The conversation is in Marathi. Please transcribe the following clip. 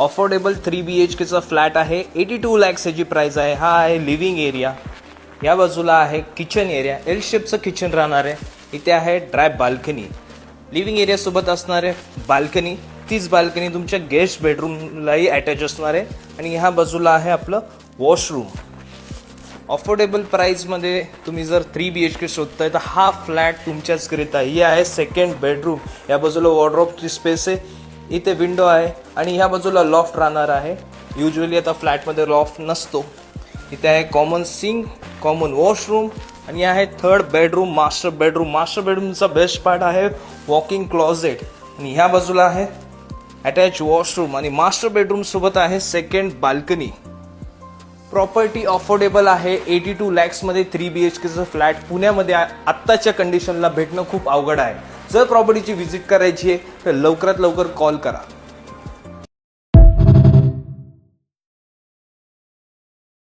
अफोर्डेबल 3 BHKचा फ्लॅट आहे. 82 लॅक्स याची प्राइस आहे. हा आहे लिव्हिंग एरिया. या बाजूला आहे किचन एरिया. एल शेपचं किचन राहणार आहे. इथे आहे ड्राय बाल्कनी. लिव्हिंग एरियासोबत असणार आहे बाल्कनी. तीच बाल्कनी तुमच्या गेस्ट बेडरूमलाही अटॅच असणार आहे. आणि ह्या बाजूला आहे आपलं वॉशरूम. अफोर्डेबल प्राईजमध्ये तुम्ही जर 3 BHK शोधताय तर हा फ्लॅट तुमच्याचकरिता. ही आहे सेकंड बेडरूम. या बाजूला वॉर्डरोबची स्पेस आहे. इथे विंडो आहे आणि ह्या बाजूला लॉफ्ट राहणार आहे. युजली आता फ्लॅटमध्ये लॉफ्ट नसतो. इथे आहे कॉमन सिंक, कॉमन वॉशरूम आणि आहे third bedroom, master bedroom. Master बेडरूमचा बेस्ट पार्ट आहे वॉकिंग क्लॉजेट आणि ह्या बाजूला आहे अटॅच वॉशरूम आणि मास्टर बेडरूम सोबत आहे सेकंड बाल्कनी. प्रॉपर्टी अफोर्डेबल आहे. 82 लॅक्समध्ये 3 BHKचं फ्लॅट पुण्यामध्ये आत्ताच्या कंडिशनला भेटणं खूप अवघड आहे. जर प्रॉपर्टीची व्हिजिट करायची आहे तर लवकरात लवकर कॉल करा.